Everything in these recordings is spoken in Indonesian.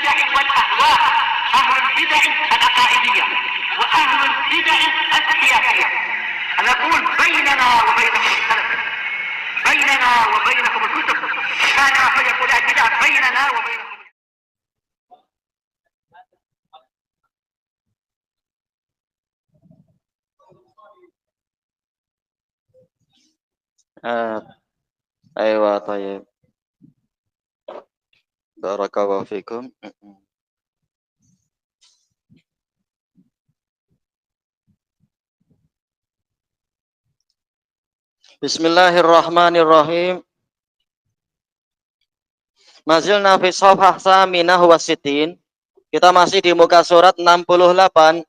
البدع والأهواء، أهل البدع العقائدية وأهل البدع السياسية. نقول بيننا وبينكم السلف، بيننا وبينكم الكتب، كان فيقول البدع بيننا وبينكم. أيوة طيب. بارك الله فيكم. Bismillahirrahmanirrahim. Mazilna fi shafhah saminah wa sitin. Kita masih di muka surat 68.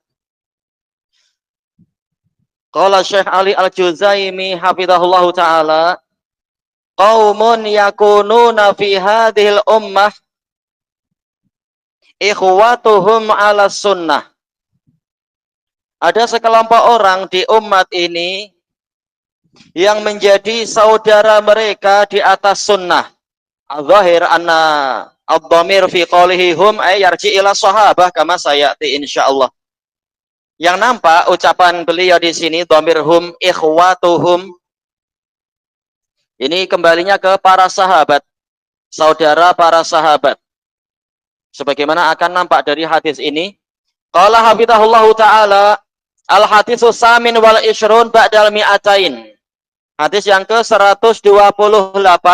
Qala Syekh Ali Al-Juzaimi hafizahullahu ta'ala, qaumun yakununa fi hadhil ummah ikhwatuhum ala sunnah. Ada sekelompok orang di umat ini yang menjadi saudara mereka di atas sunnah. Al-zahir anna ad-dhamir fi qawlihi hum ay yarji ila sahabah kama sayati insyaallah. Yang nampak ucapan beliau di sini dhamir hum ikhwatuhum ini kembalinya ke para sahabat, saudara para sahabat. Sebagaimana akan nampak dari hadis ini. Qala hafizahullahu ta'ala al-haditsus samin wal ishrun ba'dal mi'atain. Hadis yang ke-128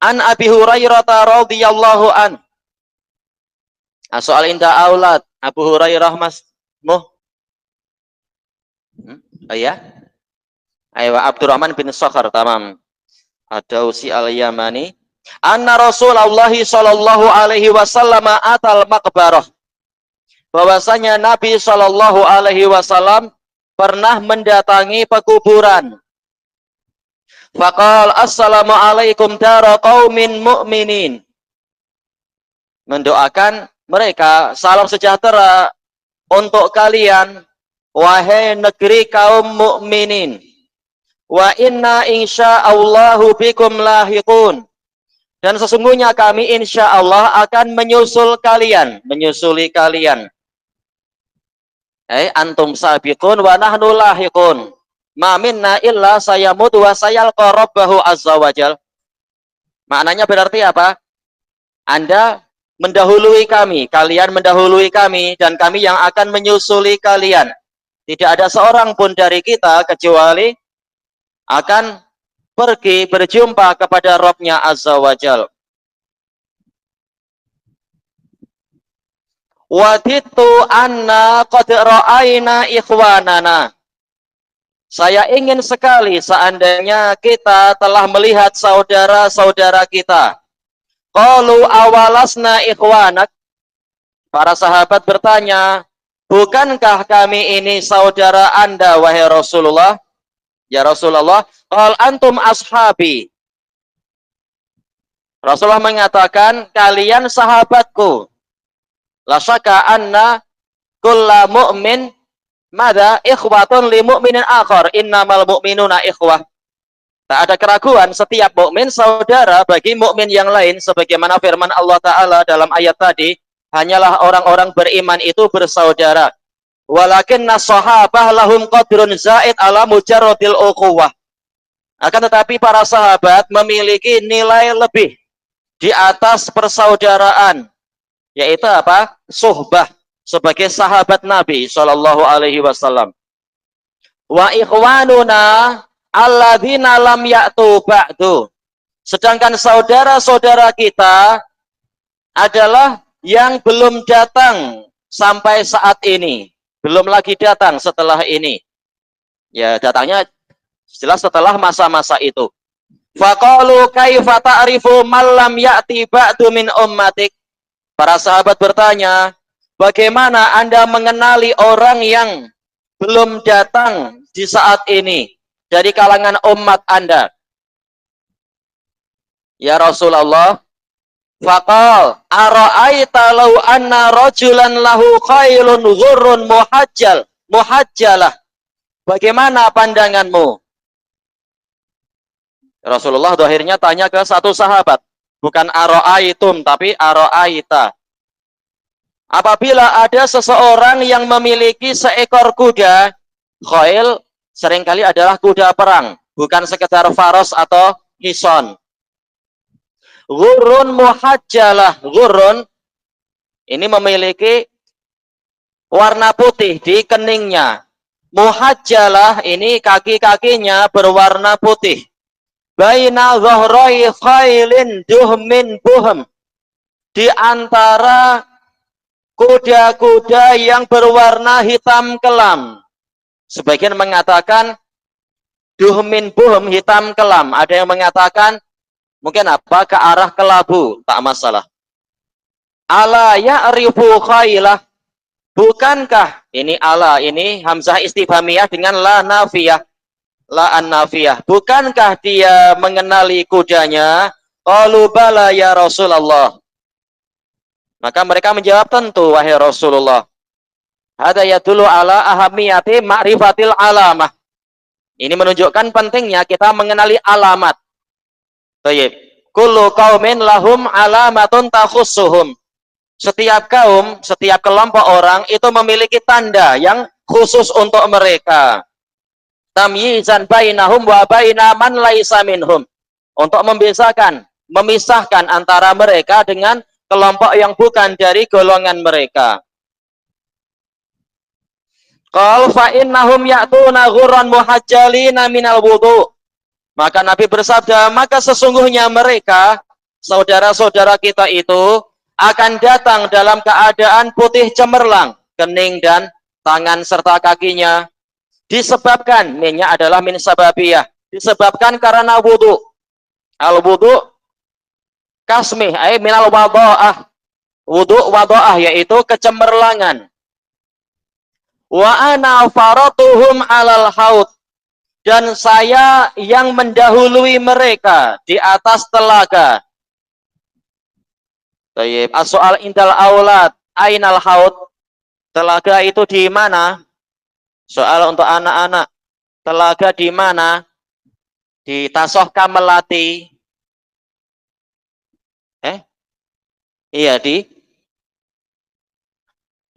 an Abi Hurairah radhiyallahu an. Soal indah aulad Abu Hurairah Mas Muh. Oh ya? Ayo Abdurrahman bin Sakhar tamam. Ad-Dausi al-Yamani. Anna Rasulullah sallallahu alaihi wasallam atal maqbarah. Bahwasanya Nabi sallallahu alaihi wasallam pernah mendatangi pekuburan. Faqal assalamu alaikum dara qaumin mu'minin. Mendoakan mereka salam sejahtera untuk kalian wahai negeri kaum mukminin. Wa inna insyaallahu bikum lahiqun. Dan sesungguhnya kami insyaallah akan menyusul kalian, menyusuli kalian. Antum sabiqun wa nahnu lahiqun. Ma minna illa sayamut wa sayalqa rabbahu azza wajal. Maknanya berarti apa? Anda mendahului kami, kalian mendahului kami, dan kami yang akan menyusuli kalian. Tidak ada seorang pun dari kita kecuali akan pergi berjumpa kepada Rabb-Nya azza wajal. Waditu anna qad ra'ayna ikhwanana. Saya ingin sekali seandainya kita telah melihat saudara-saudara kita. Qalu awalasna ikhwanak. Para sahabat bertanya, bukankah kami ini saudara Anda wahai Rasulullah? Ya Rasulullah, qal antum ashabi. Rasulullah mengatakan, kalian sahabatku. La syaka anna kulla mu'min madza ikhwatun li mu'minin akhar, innamal mu'minuna ikhwah. Tak ada keraguan, setiap mukmin saudara bagi mukmin yang lain, sebagaimana firman Allah Ta'ala dalam ayat tadi, hanyalah orang-orang beriman itu bersaudara. Walakinna sahabah lahum qadrun zaid ala mujarradil ukhuwah. Akan tetapi para sahabat memiliki nilai lebih di atas persaudaraan, yaitu apa? Suhbah, sebagai sahabat Nabi sallallahu alaihi wasallam. Wa ikhwanuna alladzina lam ya'tu ba'du. Sedangkan saudara-saudara kita adalah yang belum datang sampai saat ini. Belum lagi datang setelah ini. Ya, datangnya jelas setelah masa-masa itu. Faqalu kaifa ta'rifu man lam ya'ti ba'du min ummatik. Para sahabat bertanya, bagaimana Anda mengenali orang yang belum datang di saat ini dari kalangan umat Anda? Ya Rasulullah, faqal ara'aita law anna rajulan lahu khailun ghurrun muhajjalah. Bagaimana pandanganmu? Rasulullah akhirnya tanya ke satu sahabat, bukan ara'aitum tapi ara'aita. Apabila ada seseorang yang memiliki seekor kuda, khail seringkali adalah kuda perang, bukan sekedar faros atau hison. Ghurrun muhajjalah, ghurrun ini memiliki warna putih di keningnya. Muhajjalah ini kaki-kakinya berwarna putih. Baina dhahrai khailin duhmin buhm. Di antara kuda-kuda yang berwarna hitam kelam. Sebagian mengatakan duhmin buhm, hitam kelam. Ada yang mengatakan mungkin apa ke arah kelabu, tak masalah. Ala ya'rifu khailah. Bukankah ini ala, ini hamzah istifhamiyah dengan la nafiyah, la an-nafiyah. Bukankah dia mengenali kudanya? Qalu bala ya Rasulullah. Maka mereka menjawab, tentu wahai Rasulullah. Hada yadullu ala ahamiyati ma'rifatil alamah. Ini menunjukkan pentingnya kita mengenali alamat. Baik. Kullu qaumin lahum alamatun takhussuhum. Setiap kaum, setiap kelompok orang itu memiliki tanda yang khusus untuk mereka. Tamyizan bainahum wa baina man laisa minhum. Untuk memisahkan antara mereka dengan kelompok yang bukan dari golongan mereka. Qal fa innahum ya'tuna ghurran muhajjalina minal wudu. Maka Nabi bersabda, maka sesungguhnya mereka, saudara-saudara kita itu, akan datang dalam keadaan putih cemerlang, kening dan tangan serta kakinya. Disebabkan, minyak adalah min sababiyah. Disebabkan karena wudu. Al-wudu kasmih, minal wado'ah. Wudu wado'ah, yaitu kecemerlangan. Wa ana faratuhum alal haud, dan saya yang mendahului mereka di atas telaga. Baik, as-soal indal aulad ainal haud, telaga itu di mana? Soal untuk anak-anak, telaga di mana? Di Tasohka Melati.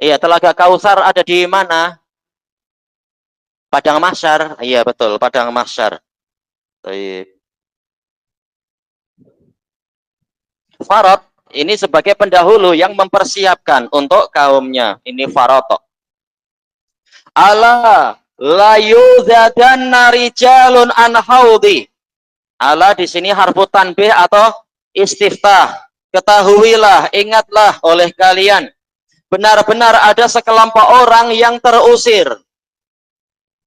Iya, telaga Kausar ada di mana? Padang Mahsyar. Iya, betul, Padang Mahsyar. Baik. Farad ini sebagai pendahulu yang mempersiapkan untuk kaumnya. Ini farotok. Ala la yuzadanna rijalun an haudi. Ala di sini harfu tanbih atau istiftah. Ketahuilah, ingatlah oleh kalian, benar-benar ada sekelompok orang yang terusir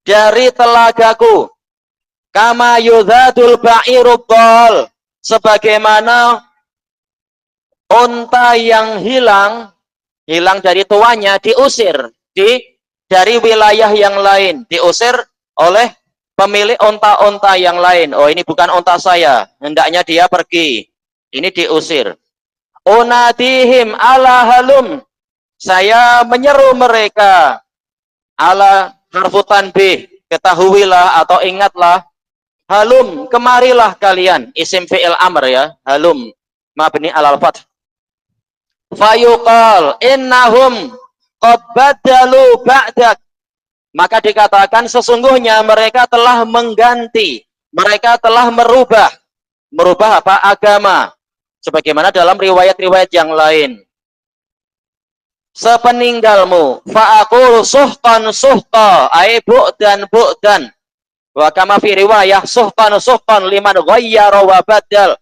dari telagaku. Kama yuzadul ba'irud dhal, sebagaimana unta yang hilang dari tuannya diusir dari wilayah yang lain, diusir oleh pemilik unta-unta yang lain. Oh, ini bukan unta saya, hendaknya dia pergi. Ini diusir. Unadihim ala halum, saya menyeru mereka. Ala harfu tanbih, ketahuilah atau ingatlah. Halum, kemarilah kalian. Isim fi'il amr ya, halum mabni alal fath. Fayuqal innahum qad badalu ba'dak, maka dikatakan sesungguhnya mereka telah mengganti, mereka telah merubah apa? Agama, sebagaimana dalam riwayat-riwayat yang lain. Sepeninggalmu, fa'aqul suhqan suhqa, ay bu'dan bu'dan. Wa kama fi riwayah suhqan suhqan liman ghayyara wa badal.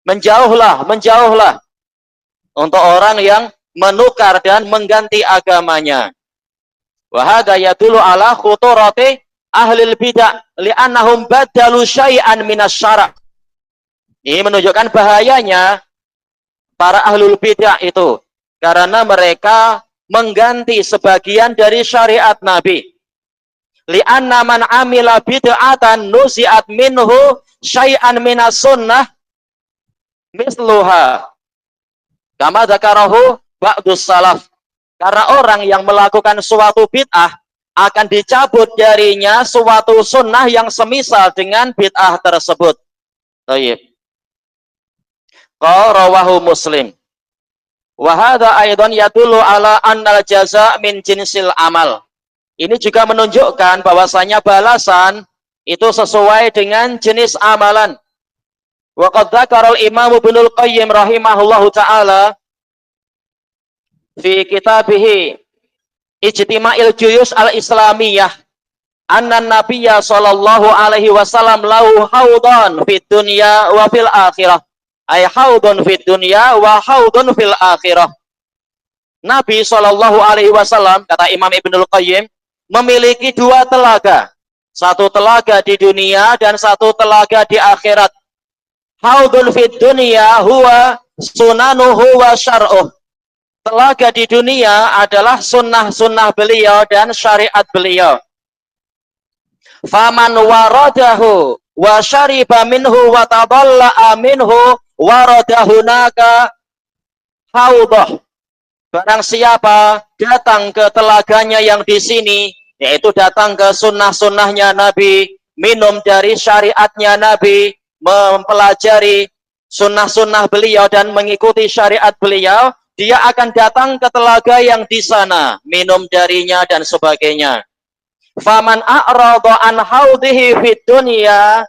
Menjauhlah, menjauhlah untuk orang yang menukar dan mengganti agamanya. Wa hadza yadullu ala khuturati ahlil bid'ah li'annahum badalu syai'an minas syara'. Ini menunjukkan bahayanya para ahlul bid'ah itu, karena mereka mengganti sebagian dari syariat Nabi. Li'anna man amila bid'atan nusi'at minhu syai'an minas sunnah misluha kama dzakarahu ba'dus salaf. Karena orang yang melakukan suatu bid'ah akan dicabut darinya suatu sunnah yang semisal dengan bid'ah tersebut. Baik. Rawahu Muslim. Wa hadza aidan yadullu ala annal jaza min jinsil amal. Ini juga menunjukkan bahwasanya balasan itu sesuai dengan jenis amalan. Wa qad dzakara al-Imam Ibnul Qayyim rahimahullahu taala fi kitabih Ijtima'il Juyus al-Islamiyah anna nabiyya sallallahu alaihi wasallam lahu haudan fid dunya wa fil akhirah. Ay haudun fid dunya wa haudun fil akhirah. Nabi sallallahu alaihi wasallam, kata Imam Ibnul Qayyim, memiliki dua telaga. Satu telaga di dunia dan satu telaga di akhirat. Haudun fid dunya huwa sunanuhu wa syar'uh. Telaga di dunia adalah sunnah-sunnah beliau dan syariat beliau. Faman waradahu wa syariba minhu wa tadalla'a minhu waradahunaka haudah. Barang siapa datang ke telaganya yang di sini, yaitu datang ke sunnah-sunnahnya Nabi, minum dari syariatnya Nabi, mempelajari sunnah-sunnah beliau dan mengikuti syariat beliau, dia akan datang ke telaga yang di sana, minum darinya dan sebagainya. Faman a'rada an haudhihi fid dunya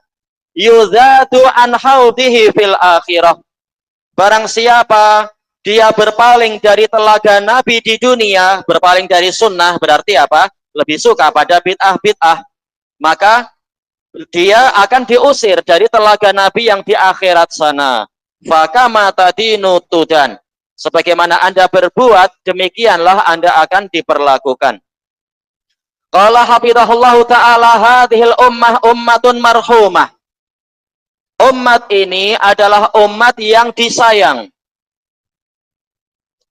yuzadu an haudhihi fil akhirah. Barang siapa dia berpaling dari telaga Nabi di dunia, berpaling dari sunnah, berarti apa? Lebih suka pada bid'ah-bid'ah, maka dia akan diusir dari telaga Nabi yang di akhirat sana. Fakama tadinu tudan. Sebagaimana Anda berbuat, demikianlah Anda akan diperlakukan. Qala hafidhahullahu ta'ala hadhil ummah ummatun marhumah. Umat ini adalah umat yang disayang.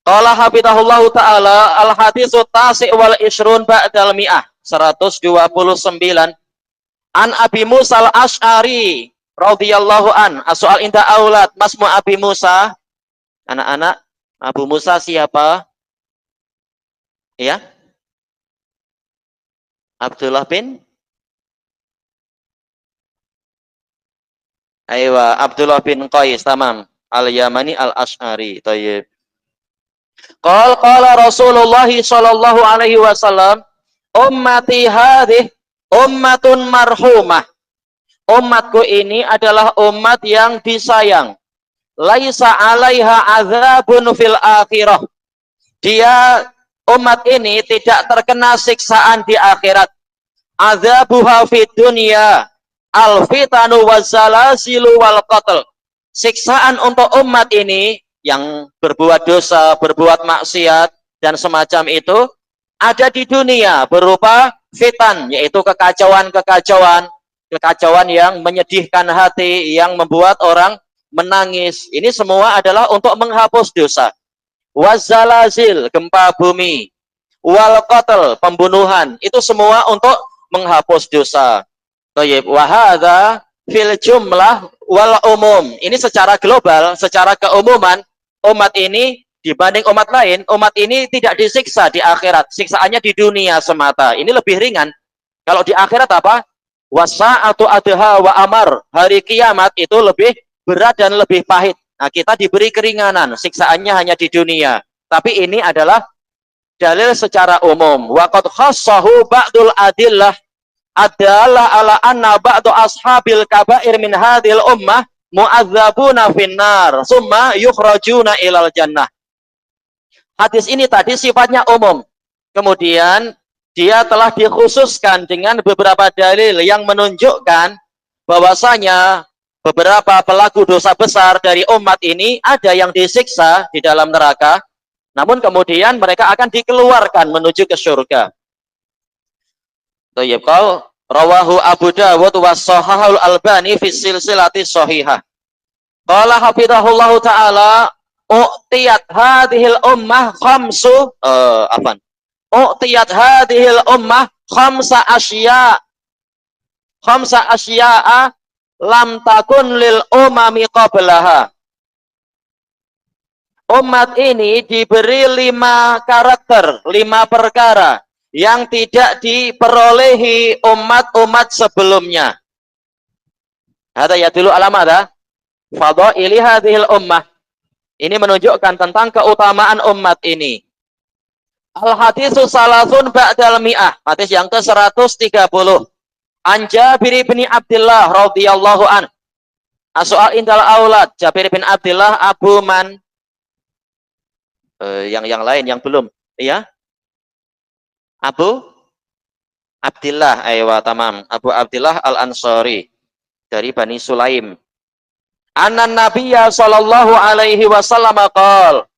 Qala hafidhahullahu ta'ala al-haditsu tasi' wal ishrun ba'dal mi'ah 129 an Abi Musa al-Asy'ari radhiyallahu an. As-soal inda aulad, masmu Abi Musa. Anak-anak, Abu Musa siapa? Ya? Abdullah bin Aywa, Abdullah bin Qais, tamam. Al-Yamani al-Asy'ari. Thayyib. Qala Rasulullah sallallahu alaihi wasallam, ummati hadhih ummatun marhumah. Umatku ini adalah umat yang disayang. Laisa 'alaiha adzabun fil akhirah. Dia, umat ini tidak terkena siksaan di akhirat. Adzabuha fid dunya al-fitanu wazzalazilu wal qatl. Siksaan untuk umat ini yang berbuat dosa, berbuat maksiat dan semacam itu ada di dunia berupa fitan, yaitu kekacauan yang menyedihkan hati, yang membuat orang menangis. Ini semua adalah untuk menghapus dosa. Wazzalazil, gempa bumi, wal qatl, pembunuhan, itu semua untuk menghapus dosa. Thayyib. Wa hadza fil jumlah wal umum. Ini secara global, secara keumuman, umat ini dibanding umat lain, umat ini tidak disiksa di akhirat, siksaannya di dunia semata. Ini lebih ringan. Kalau di akhirat apa? Wasa'atu adha wa amar. Hari kiamat itu lebih berat dan lebih pahit. Nah, kita diberi keringanan, siksaannya hanya di dunia. Tapi ini adalah dalil secara umum. Wa qad khassahu ba'dul adillah adalah ala anna ba'du ashabil kabair min hadhil ummah mu'adzabuna finnar summa yukhrajuna ilal jannah. Hadis ini tadi sifatnya umum. Kemudian dia telah dikhususkan dengan beberapa dalil yang menunjukkan bahwasanya beberapa pelaku dosa besar dari umat ini ada yang disiksa di dalam neraka, namun kemudian mereka akan dikeluarkan menuju ke surga. Thayyib. Qaul rawahu Abu Dawud wa shahahul Albani fi silsilati shahihah. Qala hafidhahullahu taala u'tiyat hadhil ummah khamsu u'tiyat hadhil ummah khamsa asya'a lam takun lil umami qablaha. Umat ini diberi 5 karakter, 5 perkara yang tidak diperolehi umat-umat sebelumnya. Hada ya dulu alamat fadhaili hadhil ummah. Ini menunjukkan tentang keutamaan umat ini. Al-hadisu salasun ba'dal mi'ah. Hadis yang ke-130. An Jabir bin Abdullah radhiyallahu an. As-su'al indal aulad. Jabir bin Abdullah Abu Man. Yang lain yang belum. Iya? Abu Abdullah. Aywa tamam. Abu Abdullah Al-Ansari. Dari Bani Sulaim. Anan Nabiyya sallallahu alaihi wasallam qala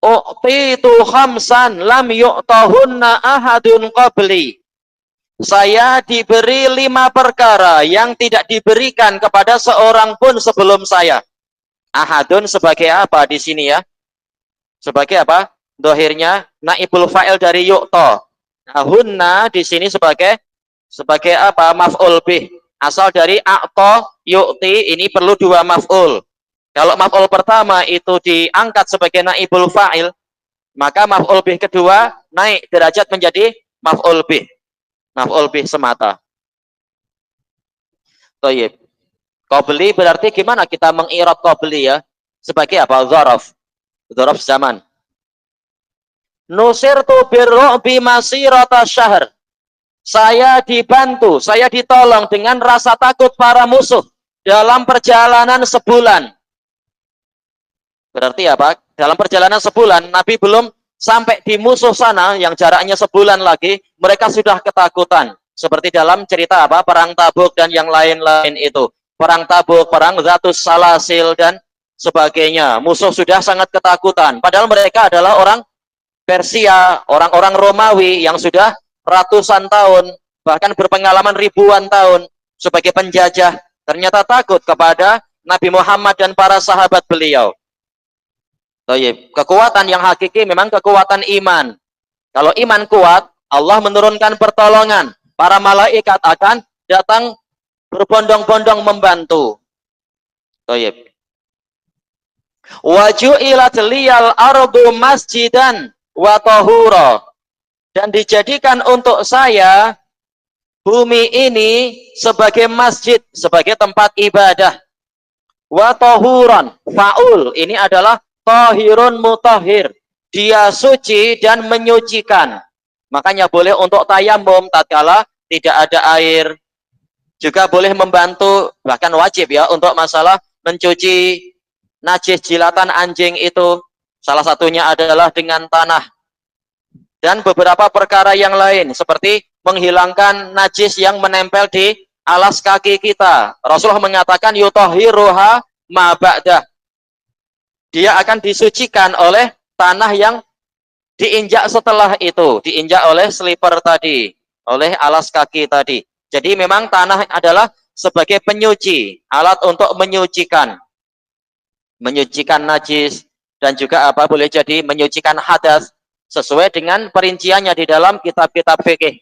u'titu khamsan lam yu'tahunna ahadun qabli. Saya diberi 5 perkara yang tidak diberikan kepada seorang pun sebelum saya. Ahadun sebagai apa di sini ya? Sebagai apa? Dohirnya naibul fa'il dari yu'ta. Hunna di sini sebagai apa? Maf'ul bih. Asal dari a'ta yu'ti, ini perlu 2 maf'ul. Kalau maf'ul pertama itu diangkat sebagai naibul fa'il, maka maf'ul bih kedua naik derajat menjadi maf'ul bih. Maf'ul bih semata. Thayyib. Qabli berarti gimana kita mengirab qabli ya? Sebagai apa? Dzaraf. Dzaraf zaman. Nusirtu birru'bi masirata syahr. Saya dibantu, saya ditolong dengan rasa takut para musuh dalam perjalanan sebulan. Berarti apa? Dalam perjalanan sebulan, Nabi belum sampai di musuh sana yang jaraknya sebulan lagi, mereka sudah ketakutan. Seperti dalam cerita apa? Perang Tabuk dan yang lain-lain itu. Perang Tabuk, perang Zatus Salasil dan sebagainya. Musuh sudah sangat ketakutan. Padahal mereka adalah orang Persia, orang-orang Romawi yang sudah ratusan tahun, bahkan berpengalaman ribuan tahun sebagai penjajah, ternyata takut kepada Nabi Muhammad dan para sahabat beliau. Kekuatan yang hakiki memang kekuatan iman. Kalau iman kuat, Allah menurunkan pertolongan. Para malaikat akan datang berbondong-bondong membantu. Wa ju'ilat liyal ardu masjidan wa tahura. Dan dijadikan untuk saya bumi ini sebagai masjid, sebagai tempat ibadah. Wa tahuran, faul, ini adalah tahirun mutahhir. Dia suci dan menyucikan. Makanya boleh untuk tayamum tatkala tidak ada air. Juga boleh membantu, bahkan wajib ya, untuk masalah mencuci najis jilatan anjing itu. Salah satunya adalah dengan tanah. Dan beberapa perkara yang lain seperti menghilangkan najis yang menempel di alas kaki kita. Rasulullah mengatakan yutahhiruha ma ba'dah. Dia akan disucikan oleh tanah yang diinjak setelah itu, diinjak oleh slipper tadi, oleh alas kaki tadi. Jadi memang tanah adalah sebagai penyuci, alat untuk menyucikan najis dan juga apa boleh jadi menyucikan hadas. Sesuai dengan perinciannya di dalam kitab-kitab fikih.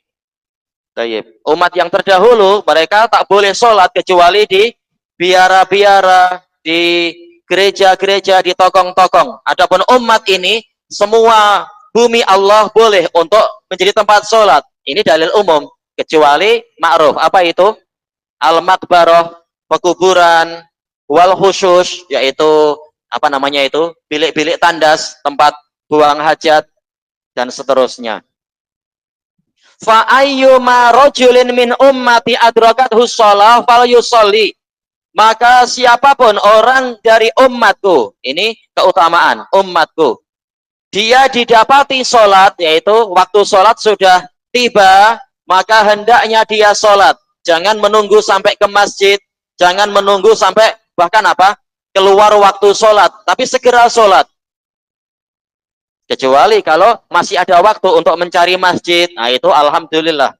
Umat yang terdahulu, mereka tak boleh sholat kecuali di biara-biara, di gereja-gereja, di tokong-tokong. Adapun umat ini, semua bumi Allah boleh untuk menjadi tempat sholat. Ini dalil umum. Kecuali ma'ruf. Apa itu? Al-makbaroh, pekuburan, wal khusus, yaitu, apa namanya itu? Bilik-bilik tandas, tempat buang hajat, dan seterusnya. Fa ayyuma rajulin min ummati adrakathu shalah falyusolli. Maka siapapun orang dari umatku, ini keutamaan umatku, dia didapati sholat, yaitu waktu sholat sudah tiba, maka hendaknya dia sholat. Jangan menunggu sampai ke masjid, jangan menunggu sampai bahkan apa keluar waktu sholat, tapi segera sholat. Kecuali kalau masih ada waktu untuk mencari masjid, nah itu alhamdulillah.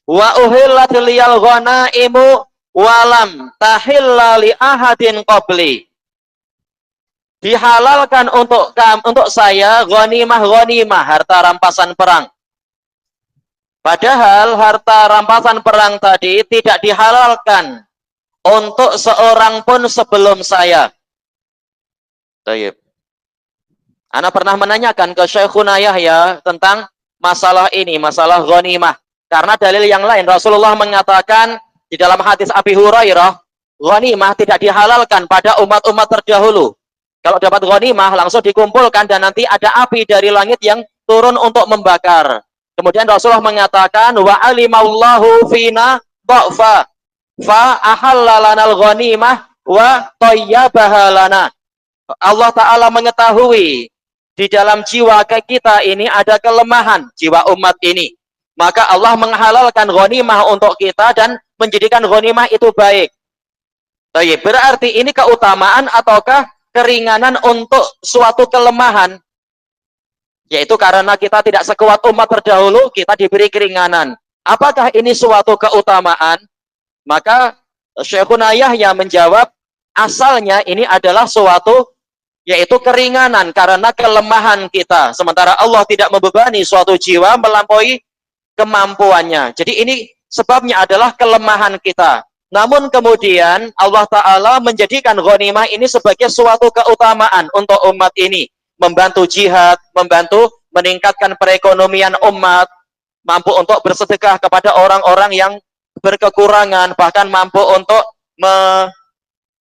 Wa uhillat liyal ghanaimu walam tahilla li ahadin qabli. Dihalalkan untuk saya ghanimah, harta rampasan perang. Padahal harta rampasan perang tadi tidak dihalalkan untuk seorang pun sebelum saya. Baik. Ana pernah menanyakan ke Syekhuna Yahya tentang masalah ini, masalah ghanimah. Karena dalil yang lain, Rasulullah mengatakan di dalam hadis Abi Hurairah, ghanimah tidak dihalalkan pada umat-umat terdahulu. Kalau dapat ghanimah langsung dikumpulkan dan nanti ada api dari langit yang turun untuk membakar. Kemudian Rasulullah mengatakan wa alimallahu fina dha'fa fa ahallana al-ghanimah wa thayyabaha lana. Allah Ta'ala mengetahui di dalam jiwa kita ini ada kelemahan jiwa umat ini. Maka Allah menghalalkan ghanimah untuk kita dan menjadikan ghanimah itu baik. Berarti ini keutamaan ataukah keringanan untuk suatu kelemahan? Yaitu karena kita tidak sekuat umat terdahulu, kita diberi keringanan. Apakah ini suatu keutamaan? Maka Syekhuna Yahya menjawab, asalnya ini adalah suatu yaitu keringanan karena kelemahan kita. Sementara Allah tidak membebani suatu jiwa melampaui kemampuannya. Jadi ini sebabnya adalah kelemahan kita. Namun kemudian Allah Ta'ala menjadikan ghanimah ini sebagai suatu keutamaan untuk umat ini. Membantu jihad, membantu meningkatkan perekonomian umat, mampu untuk bersedekah kepada orang-orang yang berkekurangan, bahkan mampu untuk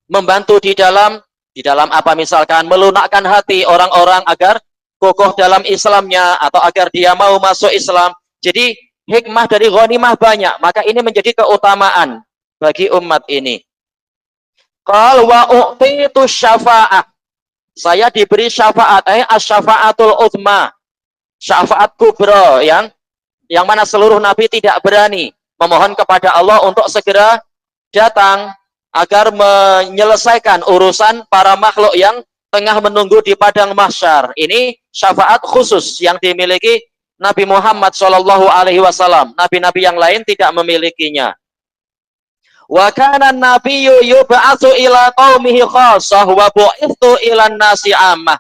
membantu di dalam apa misalkan melunakkan hati orang-orang agar kokoh dalam Islamnya atau agar dia mau masuk Islam. Jadi hikmah dari ghanimah banyak, maka ini menjadi keutamaan bagi umat ini. Qal wa u'titu syafa'ah. Saya diberi syafaat, asy-syafa'atul utsma. Syafaat kubra yang mana seluruh nabi tidak berani memohon kepada Allah untuk segera datang agar menyelesaikan urusan para makhluk yang tengah menunggu di padang mahsyar. Ini syafaat khusus yang dimiliki Nabi Muhammad SAW. Nabi-nabi yang lain tidak memilikinya. Wa kana an-nabiyyu yub'atsu ila qaumihi khassah wa bu'ithu ila an-nasi 'ammah.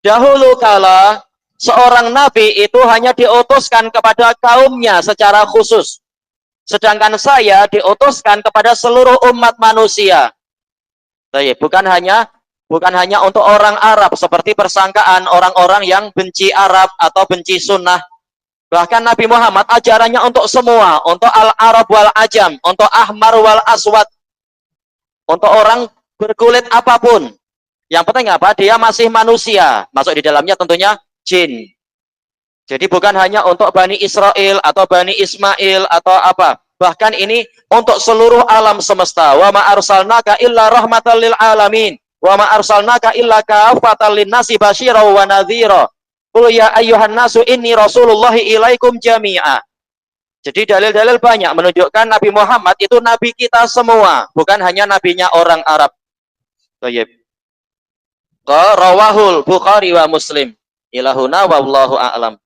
Dahulu kala seorang nabi itu hanya diutuskan kepada kaumnya secara khusus. Sedangkan saya diutuskan kepada seluruh umat manusia. Bukan hanya untuk orang Arab seperti persangkaan orang-orang yang benci Arab atau benci sunnah. Bahkan Nabi Muhammad ajarannya untuk semua, untuk al-Arab wal Ajam, untuk ahmar wal aswad, untuk orang berkulit apapun. Yang penting apa? Dia masih manusia. Masuk di dalamnya tentunya jin. Jadi bukan hanya untuk Bani Israel atau Bani Ismail atau apa. Bahkan ini untuk seluruh alam semesta. Wa ma arsalnaka illa rahmatan lil alamin. Wa ma arsalnaka illa kafatan linnasi basyira wa nadhira. Qul ya ayyuhan nasu inni rasulullahi ilaikum jami'a. Jadi dalil-dalil banyak menunjukkan Nabi Muhammad itu nabi kita semua, bukan hanya nabinya orang Arab. Baik. Rawahul Bukhari wa Muslim. Ilahuna wallahu a'lam.